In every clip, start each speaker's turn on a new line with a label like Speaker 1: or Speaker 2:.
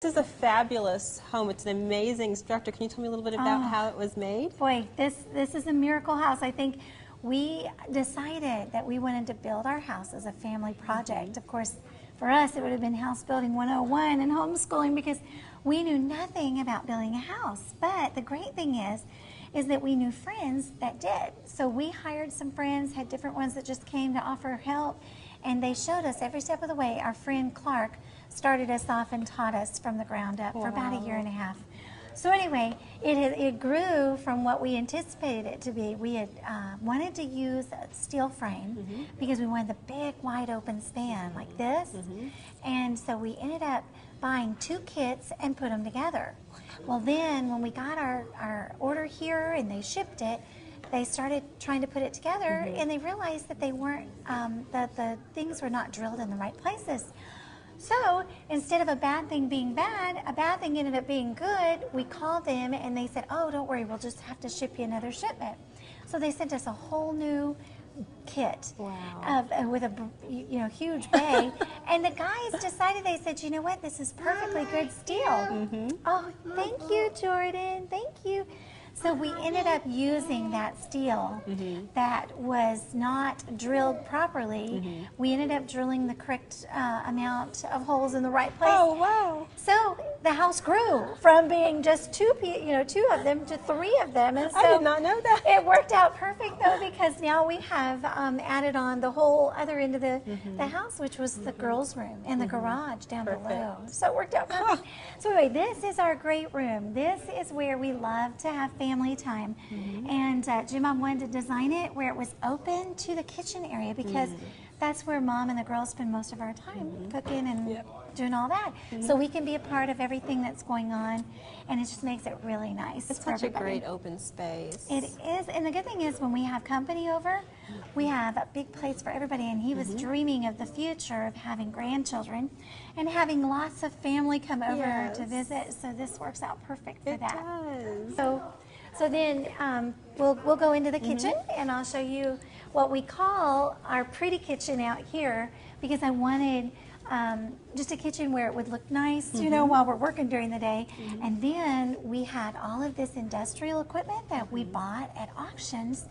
Speaker 1: This is a fabulous home. It's an amazing structure. Can you tell me a little bit about how it was made?
Speaker 2: Boy, this is a miracle house. I think we decided that we wanted to build our house as a family project. Of course, for us, it would have been house building 101 and homeschooling because we knew nothing about building a house. But the great thing is that we knew friends that did. So we hired some friends, had different ones that just came to offer help, and they showed us every step of the way. Our friend Clark started us off and taught us from the ground up for about a year and a half. So anyway, it grew from what we anticipated it to be. We had wanted to use a steel frame because we wanted the big wide open span like this. And so we ended up buying 2 kits and put them together. Well then when we got our order here and they shipped it, they started trying to put it together and they realized that they weren't, that the things were not drilled in the right places. So instead of a bad thing being bad, a bad thing ended up being good. We called them and they said, oh, don't worry, we'll just have to ship you another shipment. So they sent us a whole new kit with a huge bay. And the guys decided, they said, you know what, this is perfectly good steel. Oh, thank you, Jordan, thank you. So we ended up using that steel that was not drilled properly. We ended up drilling the correct amount of holes in the right place.
Speaker 1: Oh, wow.
Speaker 2: So the house grew from being just two of them to 3 of them. And so
Speaker 1: I did not know that.
Speaker 2: It worked out perfect though, because now we have added on the whole other end of the house, which was the girls' room and the garage down below. So it worked out perfect. So anyway, this is our great room. This is where we love to have family time. And Jim Mom wanted to design it where it was open to the kitchen area because that's where Mom and the girls spend most of our time cooking and doing all that. So we can be a part of everything that's going on, and it just makes it really nice.
Speaker 1: It's such a great open space.
Speaker 2: It is, and the good thing is when we have company over, we have a big place for everybody, and he was dreaming of the future of having grandchildren and having lots of family come over to visit, so this works out perfect for that.
Speaker 1: It does.
Speaker 2: So then we'll go into the kitchen and I'll show you what we call our pretty kitchen out here, because I wanted just a kitchen where it would look nice, you know, while we're working during the day. And then we had all of this industrial equipment that we bought at auctions.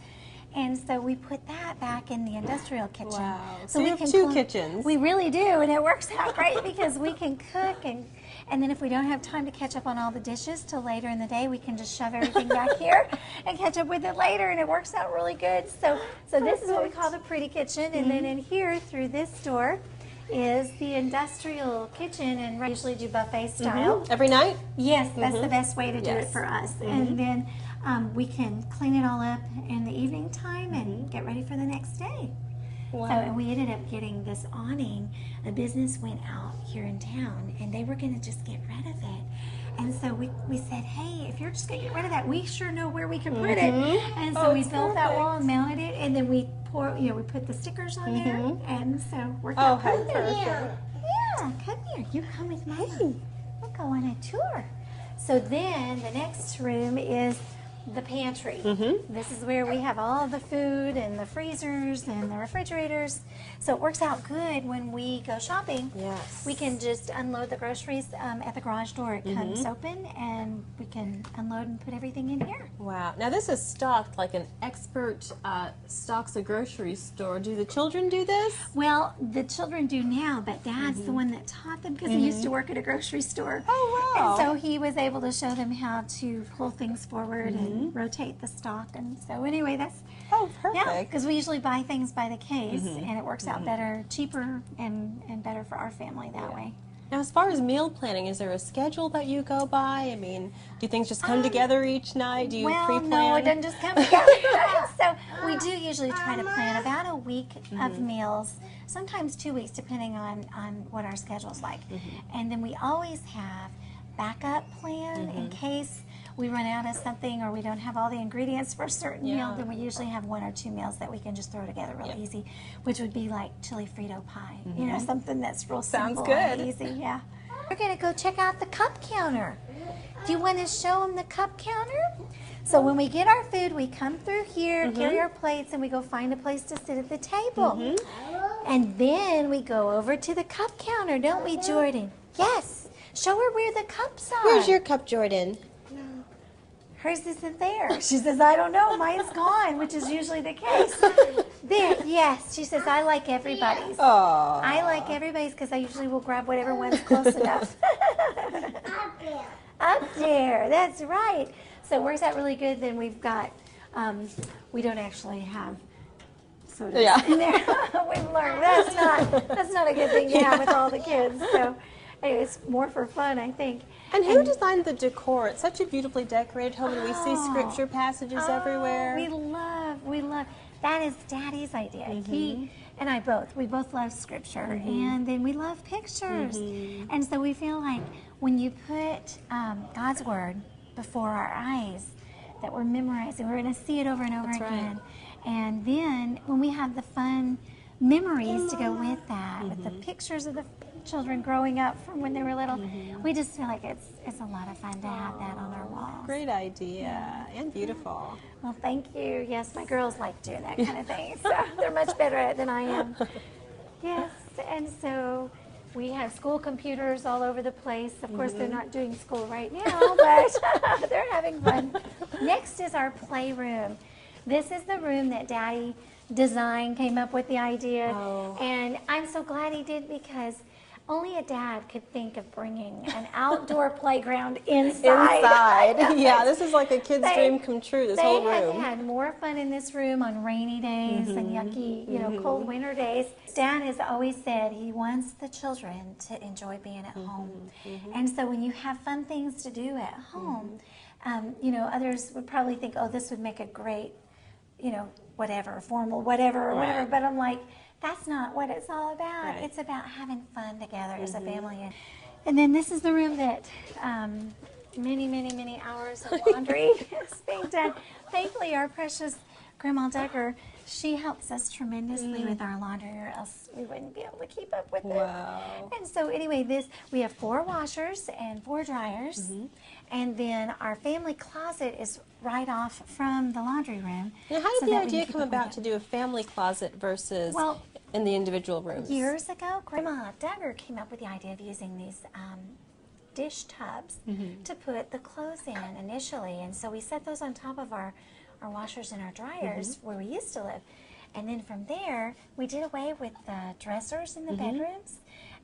Speaker 2: And so we put that back in the industrial kitchen.
Speaker 1: Wow.
Speaker 2: So
Speaker 1: we
Speaker 2: we
Speaker 1: have 2 kitchens.
Speaker 2: We really do, and it works out great because we can cook, and then if we don't have time to catch up on all the dishes till later in the day, we can just shove everything back here and catch up with it later, and it works out really good. So this is what we call the pretty kitchen, and then in here through this door is the industrial kitchen, and we usually do buffet style.
Speaker 1: Every night?
Speaker 2: Yes, that's the best way to do it for us. And then we can clean it all up in the evening time and get ready for the next day.
Speaker 1: Wow.
Speaker 2: So, and we ended up getting this awning. A business went out here in town, and they were going to just get rid of it. And so we said, hey, if you're just going to get rid of that, we sure know where we can put it. And so we built that wall and mounted it, and then we put the stickers on there, and so worked out perfect. Yeah, come here. You come with Mama. Hey. We'll go on a tour. So then the next room is the pantry. This is where we have all the food and the freezers and the refrigerators. So it works out good when we go shopping.
Speaker 1: Yes.
Speaker 2: We can just unload the groceries at the garage door. It comes open and we can unload and put everything in here.
Speaker 1: Wow. Now this is stocked like an expert stocks a grocery store. Do the children do this?
Speaker 2: Well, the children do now, but Dad's the one that taught them because he used to work at a grocery store.
Speaker 1: Oh, wow.
Speaker 2: And so he was able to show them how to pull things forward and rotate the stock. And so anyway, that's
Speaker 1: perfect.
Speaker 2: Yeah, because we usually buy things by the case, and it works out better, cheaper, and better for our family that way.
Speaker 1: Now, as far as meal planning, is there a schedule that you go by? I mean, do things just come together each night? Do you pre-plan?
Speaker 2: No, it doesn't just come together. So we do usually try to plan about a week of meals, sometimes 2 weeks, depending on what our schedule's like. And then we always have backup plan in case we run out of something or we don't have all the ingredients for a certain meal. Then we usually have 1 or 2 meals that we can just throw together real easy, which would be like chili Frito pie, you know, something that's real simple and easy. Yeah. We're going to go check out the cup counter. Do you want to show them the cup counter? So when we get our food, we come through here, carry our plates, and we go find a place to sit at the table. And then we go over to the cup counter, don't we, Jordan? Yes. Show her where the cups are.
Speaker 1: Where's your cup, Jordan?
Speaker 2: Hers isn't there. She says, I don't know. Mine's gone, which is usually the case. There, yes. She says, I like everybody's.
Speaker 1: Aww.
Speaker 2: I like everybody's because I usually will grab whatever one's close enough.
Speaker 3: Up there.
Speaker 2: Up there. That's right. So it works out really good. Then we've got, we don't actually have sodas in there. We've learned that's not a good thing to have with all the kids. So anyway, it's more for fun, I think.
Speaker 1: And who designed the decor? It's such a beautifully decorated home, and we see scripture passages everywhere.
Speaker 2: We love. That is Daddy's idea. He and I both. We both love scripture, and then we love pictures. And so we feel like when you put God's word before our eyes, that we're memorizing, we're going to see it over and over again. And then when we have the fun memories to go with that, with the pictures of the children growing up from when they were little, we just feel like it's a lot of fun to have that on our walls.
Speaker 1: Great idea, and beautiful.
Speaker 2: Well, thank you. Yes, my girls like doing that kind of thing, so they're much better at it than I am. Yes, and so we have school computers all over the place. Of course, they're not doing school right now, but they're having fun. Next is our playroom. This is the room that Daddy designed, came up with the idea, and I'm so glad he did because only a dad could think of bringing an outdoor playground inside.
Speaker 1: Yeah, this is like a kid's dream come true, this whole room.
Speaker 2: They had more fun in this room on rainy days and yucky, cold winter days. Dad has always said he wants the children to enjoy being at home. And so when you have fun things to do at home, others would probably think, oh, this would make a great, whatever, formal whatever or whatever. But I'm like, that's not what it's all about. It's about having fun together as a family. And then this is the room that many hours of laundry is being done. Thankfully, our precious Grandma Duggar, she helps us tremendously with our laundry, or else we wouldn't be able to keep up with it. And so anyway, we have 4 washers and 4 dryers. And then our family closet is right off from the laundry room.
Speaker 1: Now, how did the idea come about to do a family closet versus in the individual rooms?
Speaker 2: Years ago, Grandma Duggar came up with the idea of using these dish tubs to put the clothes in initially. And so we set those on top of our washers and our dryers where we used to live. And then from there, we did away with the dressers in the bedrooms,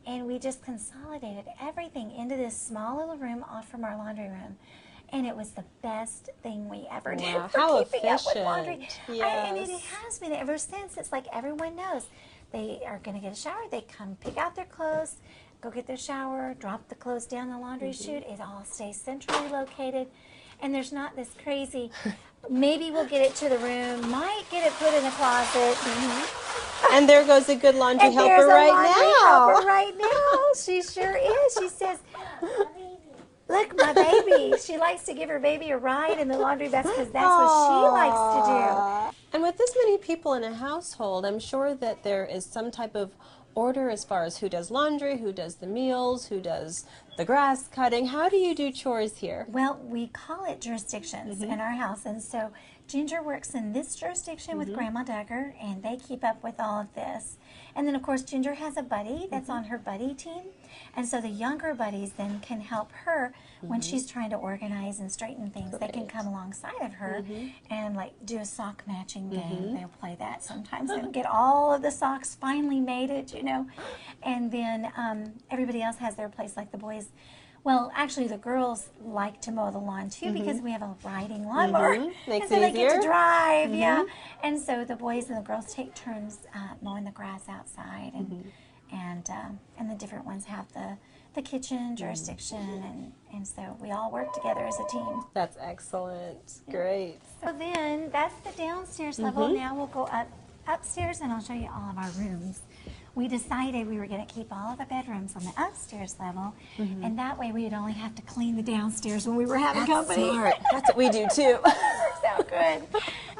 Speaker 2: and we just consolidated everything into this small little room off from our laundry room. And it was the best thing we ever did for keeping up with laundry. And it has been ever since. It's like everyone knows they are going to get a shower. They come pick out their clothes, go get their shower, drop the clothes down the laundry chute. It all stays centrally located. And there's not this crazy, maybe we'll get it to the room, might get it put in the closet.
Speaker 1: And there goes a good laundry helper
Speaker 2: right now. She sure is. She says, look, my baby. She likes to give her baby a ride in the laundry basket because that's what she likes to do.
Speaker 1: And with this many people in a household, I'm sure that there is some type of order as far as who does laundry, who does the meals, who does the grass cutting. How do you do chores here?
Speaker 2: Well, we call it jurisdictions in our house. And so Ginger works in this jurisdiction with Grandma Duggar, and they keep up with all of this. And then, of course, Ginger has a buddy that's on her buddy team. And so the younger buddies then can help her when she's trying to organize and straighten things. They can come alongside of her and like do a sock matching game. They'll play that sometimes and get all of the socks finally mated, And then everybody else has their place, like the boys. Well, actually, the girls like to mow the lawn, too, because we have a riding lawnmower.
Speaker 1: Makes
Speaker 2: and so
Speaker 1: it
Speaker 2: they
Speaker 1: easier.
Speaker 2: get to drive, And so the boys and the girls take turns mowing the grass outside. And the different ones have the kitchen jurisdiction. And so we all work together as a team.
Speaker 1: That's excellent. Great.
Speaker 2: So then that's the downstairs level. Now we'll go upstairs, and I'll show you all of our rooms. We decided we were going to keep all of the bedrooms on the upstairs level, and that way we would only have to clean the downstairs when we were having company.
Speaker 1: Smart. That's what we do too.
Speaker 2: Works out good.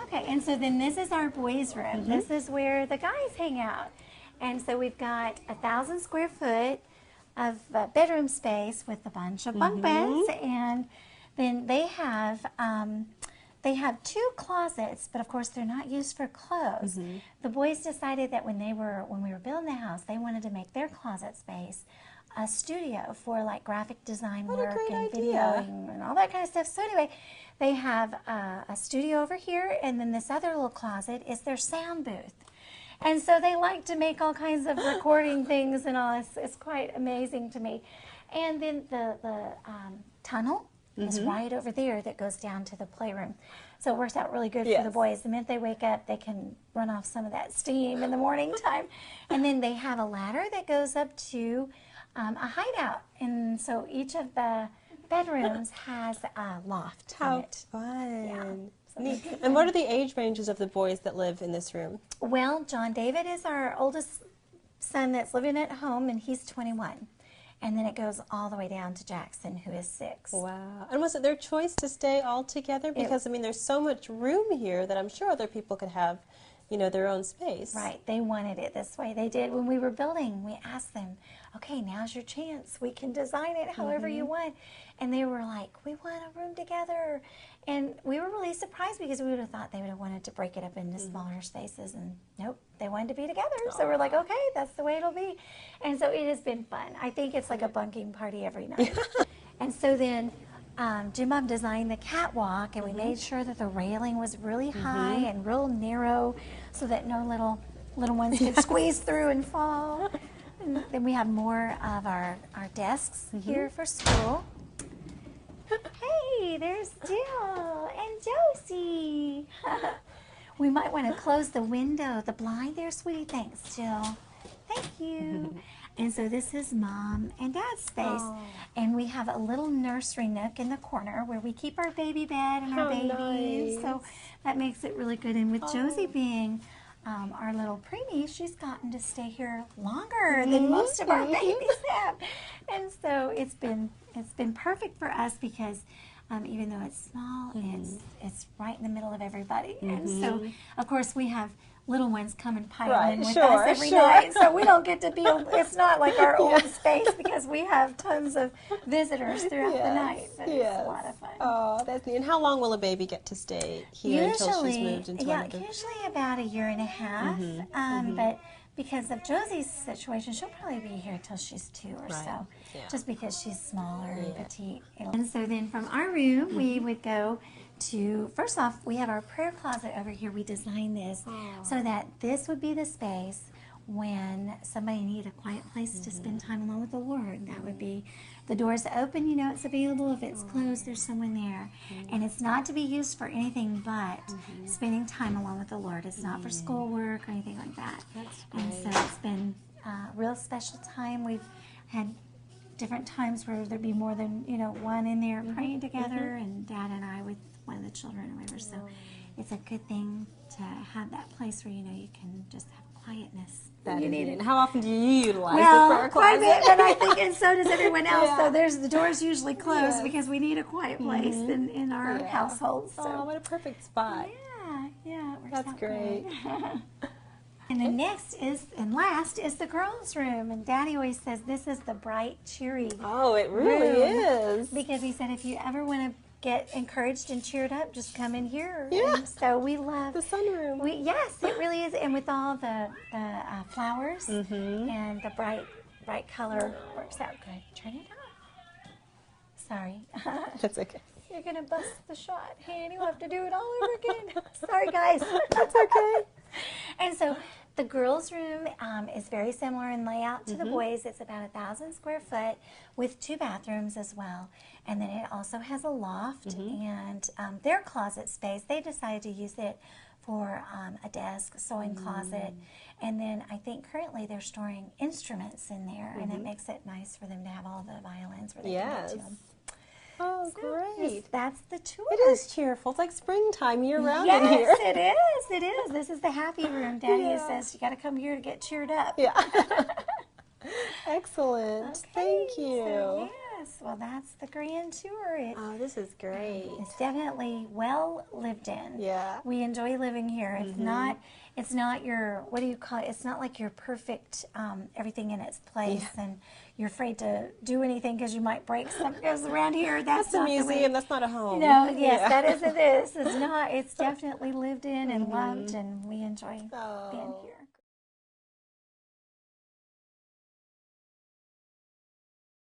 Speaker 2: Okay, and so then this is our boys' room. This is where the guys hang out. And so we've got 1,000 square foot of bedroom space with a bunch of bunk beds, and then they have 2 closets, but of course they're not used for clothes. The boys decided that when we were building the house, they wanted to make their closet space a studio for like graphic design
Speaker 1: What a
Speaker 2: work
Speaker 1: great
Speaker 2: and
Speaker 1: idea.
Speaker 2: videoing and all that kind of stuff. So anyway, they have a studio over here, and then this other little closet is their sound booth. And so they like to make all kinds of recording things and all. It's quite amazing to me. And then the tunnel is right over there that goes down to the playroom. So it works out really good for the boys. The minute they wake up, they can run off some of that steam in the morning time. And then they have a ladder that goes up to a hideout. And so each of the bedrooms has a loft in
Speaker 1: How
Speaker 2: it.
Speaker 1: fun.
Speaker 2: Yeah.
Speaker 1: Neat. And what are the age ranges of the boys that live in this room?
Speaker 2: Well, John David is our oldest son that's living at home, and he's 21. And then it goes all the way down to Jackson, who is 6.
Speaker 1: Wow. And was it their choice to stay all together? Because, I mean, there's so much room here that I'm sure other people could have, you know, their own space.
Speaker 2: Right. They wanted it this way. They did. When we were building, we asked them, okay, now's your chance. We can design it however you want. And they were like, we want a room together. And we were really surprised because we would have thought they would have wanted to break it up into smaller spaces. And nope, they wanted to be together. So we're like, okay, that's the way it'll be. And so it has been fun. I think it's like a bunking party every night. And so then Jim Bob designed the catwalk, and we made sure that the railing was really high and real narrow so that no little ones could squeeze through and fall. And then we have more of our desks here for school. Hey, there's Jill and Josie. We might want to close the window, the blind there, sweetie. Thanks, Jill. Thank you. And so this is Mom and Dad's space. And we have a little nursery nook in the corner where we keep our baby bed and our babies.
Speaker 1: Nice.
Speaker 2: So that makes it really good. And with Josie being our little preemie, she's gotten to stay here longer than most of our babies have. And so it's been perfect for us because even though it's small, it's right in the middle of everybody. And so, of course, we have little ones come and pile in with us every night. So we don't get to be, it's not like our own space because we have tons of visitors throughout the night. But it's a lot of fun.
Speaker 1: Oh, that's neat. And how long will a baby get to stay here until she's moved into another?
Speaker 2: Usually about a year and a half. But because of Josie's situation, she'll probably be here till she's 2 or so, just because she's smaller and petite. And so then from our room, we would go to, first off, we have our prayer closet over here. We designed this so that this would be the space when somebody needed a quiet place to spend time alone with the Lord. That would be, the door's open, you know it's available. If it's closed, there's someone there. And it's not to be used for anything but spending time alone with the Lord. It's not for schoolwork or anything like that. And so it's been a real special time. We've had different times where there'd be more than, one in there praying together, and Dad and I with one of the children or whatever. So it's a good thing to have that place where, you can just have quietness.
Speaker 1: That you need it. How often do you utilize the prayer
Speaker 2: quite
Speaker 1: closet?
Speaker 2: a bit, but I think, and so does everyone else. So the door's usually closed because we need a quiet place in our household. So.
Speaker 1: Oh, what a perfect spot.
Speaker 2: Yeah, it works
Speaker 1: That's
Speaker 2: out
Speaker 1: great.
Speaker 2: And the next is, and last, is the girls' room. And Daddy always says this is the bright, cheery
Speaker 1: Oh, it really
Speaker 2: room.
Speaker 1: is.
Speaker 2: Because he said if you ever want to get encouraged and cheered up, just come in here.
Speaker 1: Yeah.
Speaker 2: And so we love
Speaker 1: The sunroom.
Speaker 2: Yes, it really is. And with all the flowers and the bright color, works out good. Turn it on. Sorry.
Speaker 1: That's okay.
Speaker 2: You're going to bust the shot, and you'll have to do it all over again. Sorry, guys.
Speaker 1: That's okay.
Speaker 2: And so the girls' room is very similar in layout to the boys'. It's about 1,000 square foot with 2 bathrooms as well. And then it also has a loft and their closet space. They decided to use it for a desk, sewing closet. And then I think currently they're storing instruments in there, and it makes it nice for them to have all the violins where they can get to them.
Speaker 1: Oh,
Speaker 2: So,
Speaker 1: great.
Speaker 2: yes, that's the tour.
Speaker 1: It is cheerful. It's like springtime year-round in here.
Speaker 2: Yes, it is. It is. This is the happy room. Daddy says you got to come here to get cheered up.
Speaker 1: Yeah. Excellent.
Speaker 2: Okay,
Speaker 1: Thank you.
Speaker 2: So, yes. Well, that's the grand tour.
Speaker 1: Oh, this is great.
Speaker 2: It's definitely well lived in.
Speaker 1: Yeah.
Speaker 2: We enjoy living here. It's not your, what do you call it? It's not like your perfect, everything in its place, and you're afraid to do anything because you might break something. Because around here, that's
Speaker 1: a
Speaker 2: not
Speaker 1: museum.
Speaker 2: the way.
Speaker 1: That's not a home.
Speaker 2: No, yes, that isn't this. It's not. It's definitely lived in and loved, and we enjoy being here.